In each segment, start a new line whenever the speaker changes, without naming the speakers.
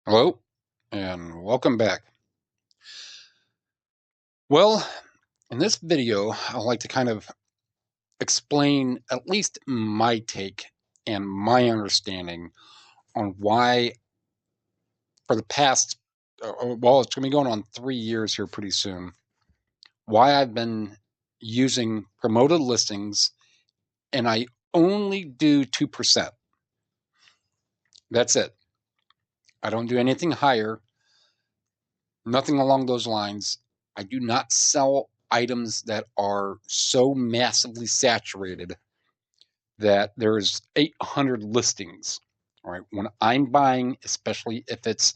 Hello, and welcome back. Well, in this video, I'd like to kind of explain at least my take and my understanding on why, for the past, well, it's going to be going on 3 years here pretty soon, why I've been using promoted listings and I only do 2%. That's it. I don't do anything higher, nothing along those lines. I do not sell items that are so massively saturated that there's 800 listings. All right. When I'm buying, especially if it's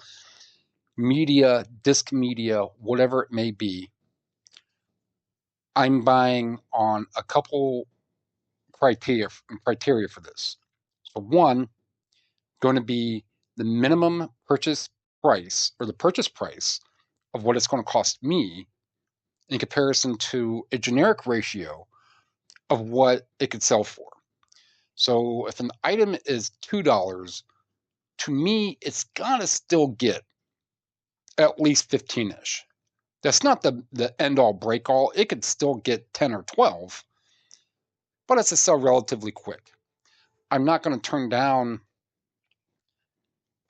media, disc media, whatever it may be, I'm buying on a couple criteria for this. So one, going to be the minimum purchase price or the purchase price of what it's going to cost me in comparison to a generic ratio of what it could sell for. So if an item is $2, to me, it's got to still get at least 15-ish. That's not the end all break all. It could still get 10 or 12, but it's to sell relatively quick. I'm not going to turn down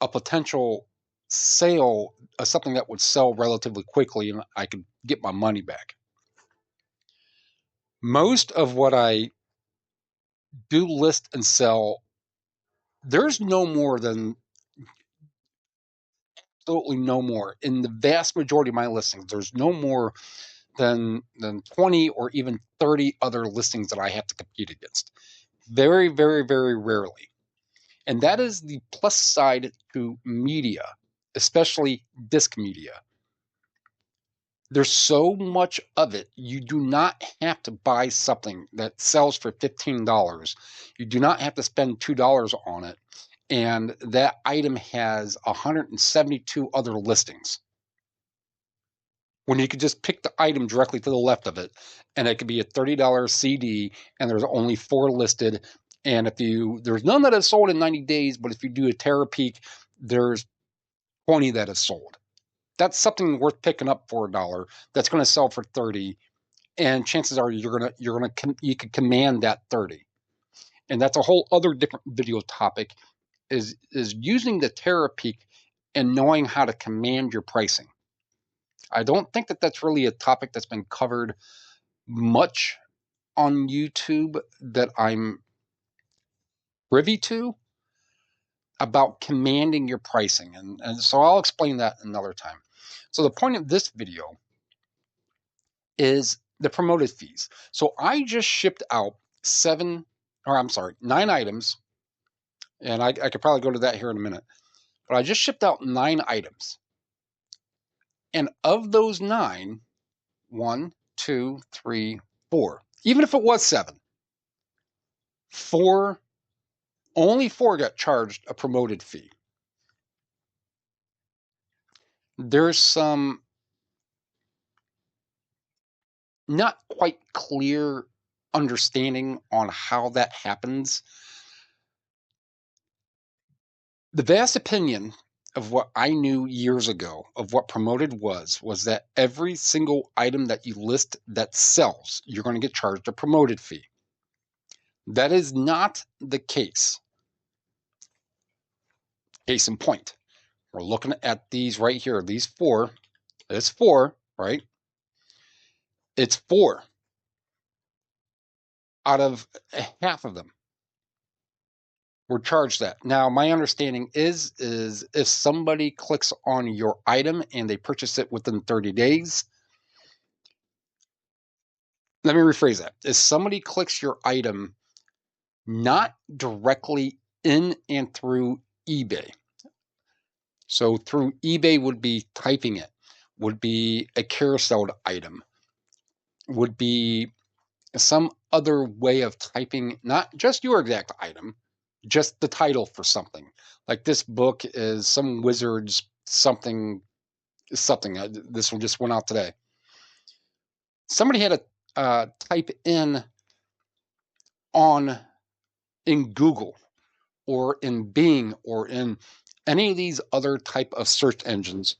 a potential sale of something that would sell relatively quickly and I could get my money back. Most of what I do list and sell, there's no more than absolutely no more. In the vast majority of my listings, there's no more than 20 or even 30 other listings that I have to compete against. Very, very, very rarely. And that is the plus side to media, especially disc media. There's so much of it. You do not have to buy something that sells for $15. You do not have to spend $2 on it. And that item has 172 other listings. When you could just pick the item directly to the left of it, and it could be a $30 CD, and there's only 4 listed. And there's none that is sold in 90 days, but if you do a Terra Peak, there's 20 that is sold. That's something worth picking up for $1. That's going to sell for 30, and chances are you can command that 30. And that's a whole other different video topic. Is using the Terra Peak and knowing how to command your pricing. I don't think that that's really a topic that's been covered much on YouTube that I'm privy to about commanding your pricing. And so I'll explain that another time. So the point of this video is the promoted fees. So I just shipped out 9 items, and I could probably go to that here in a minute, but I just shipped out 9 items. And of those 9, 1, 2, 3, 4, even if it was 7, only 4 got charged a promoted fee. There's some not quite clear understanding on how that happens. The vast opinion of what I knew years ago of what promoted was that every single item that you list that sells, you're going to get charged a promoted fee. That is not the case. Case in point, we're looking at these right here, these 4. It's 4, right? It's 4 out of half of them were charged that. Now, my understanding is if somebody clicks on your item and they purchase it within 30 days, let me rephrase that. If somebody clicks your item not directly in and through eBay, so through eBay would be typing it, would be a carousel item, would be some other way of typing, not just your exact item, just the title for something. Like this book is some wizard's something. This one just went out today. Somebody had to type in Google or in Bing or in any of these other type of search engines,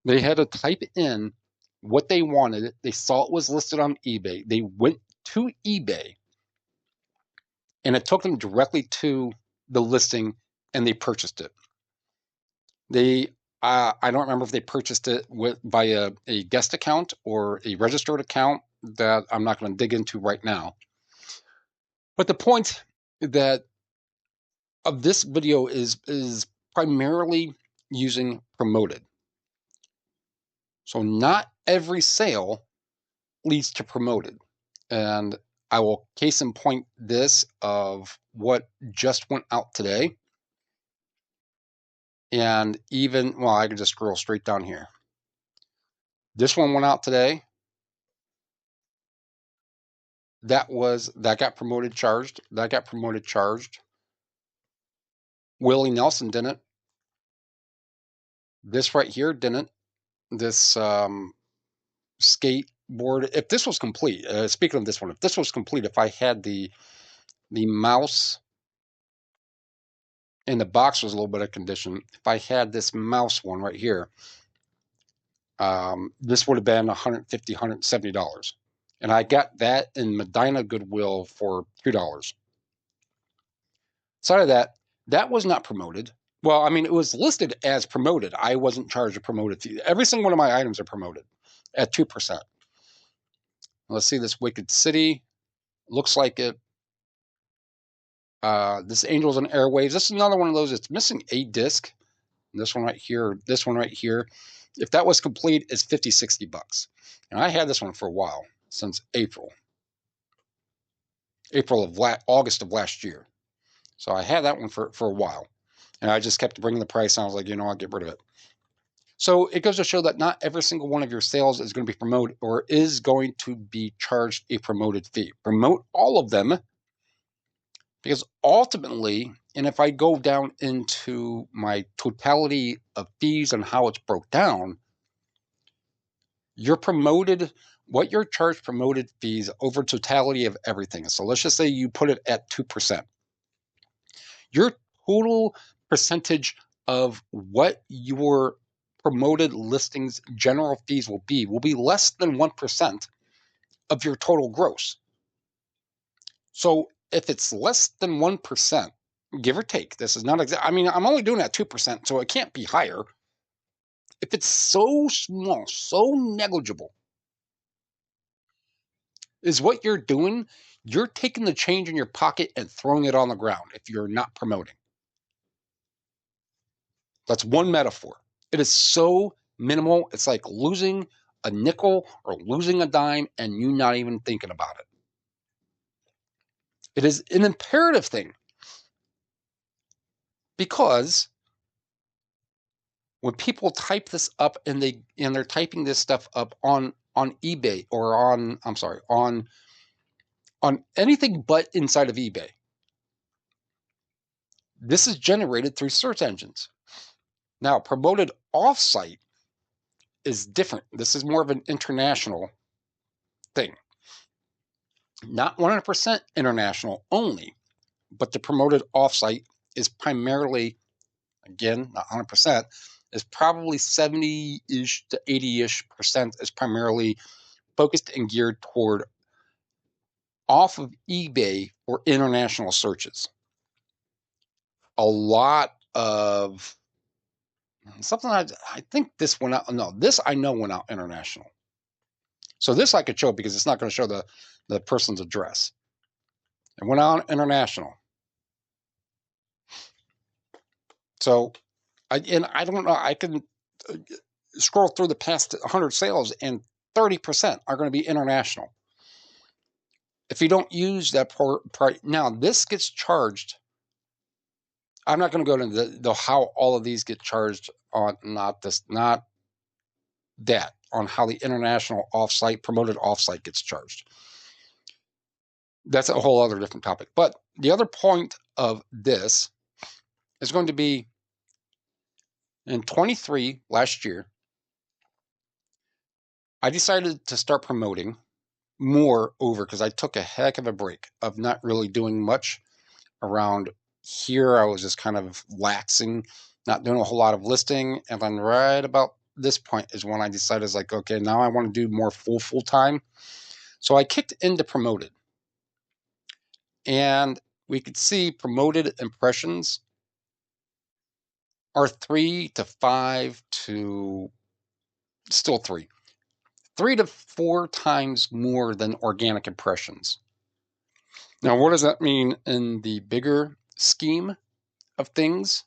they had to type in what they wanted. They saw it was listed on eBay. They went to eBay, and it took them directly to the listing, and they purchased it. I don't remember if they purchased it by a guest account or a registered account. That I'm not going to dig into right now. But the point that of this video is primarily using promoted. So not every sale leads to promoted. And I will case in point this of what just went out today. And even, well, I can just scroll straight down here. This one went out today. That got promoted, charged. That got promoted, charged. Willie Nelson didn't. This right here didn't. This skateboard. If this was complete, speaking of this one, if this was complete, if I had the mouse and the box was a little bit of condition, if I had this mouse one right here, this would have been $150, $170. And I got that in Medina Goodwill for $2. Aside of that, that was not promoted. Well, I mean, it was listed as promoted. I wasn't charged a promoted fee. Every single one of my items are promoted at 2%. Let's see this Wicked City. Looks like it. This Angels and Airwaves. This is another one of those. It's missing a disc. This one right here. This one right here. If that was complete, it's $50, $60. And I had this one for a while, since August of last year. So I had that one for a while. And I just kept bringing the price, and I was like, I'll get rid of it. So it goes to show that not every single one of your sales is going to be promoted or is going to be charged a promoted fee. Promote all of them, because ultimately, and if I go down into my totality of fees and how it's broke down, what you're charged promoted fees over totality of everything. So let's just say you put it at 2%. Your total percentage of what your promoted listings general fees will be less than 1% of your total gross. So if it's less than 1%, give or take, this is not exact. I mean, I'm only doing it at 2%, so it can't be higher. If it's so small, so negligible, is what you're doing, you're taking the change in your pocket and throwing it on the ground if you're not promoting. That's one metaphor. It is so minimal. It's like losing a nickel or losing a dime and you not even thinking about it. It is an imperative thing, because when people type this up and they're typing this stuff up on eBay or on anything but inside of eBay, this is generated through search engines. Now, promoted offsite is different. This is more of an international thing. Not 100% international only, but the promoted offsite is primarily, again, not 100%, is probably 70-ish to 80-ish percent is primarily focused and geared toward off of eBay for international searches. A lot of something I think this went out. No, this I know went out international. So this I could show because it's not going to show the person's address. It went out international. So I don't know. I can scroll through the past 100 sales, and 30% are going to be international. If you don't use that part, now this gets charged. I'm not going to go into the how all of these get charged on not that on how the international offsite promoted offsite gets charged. That's a whole other different topic. But the other point of this is going to be in 23 last year, I decided to start promoting more over because I took a heck of a break of not really doing much around here. I was just kind of laxing not doing a whole lot of listing. And then right about this point is when I decided, is like, okay, now I want to do more full time. So I kicked into promoted. And we could see promoted impressions are 3 to 5 to still 3 to 4 times more than organic impressions. Now, what does that mean in the bigger scheme of things?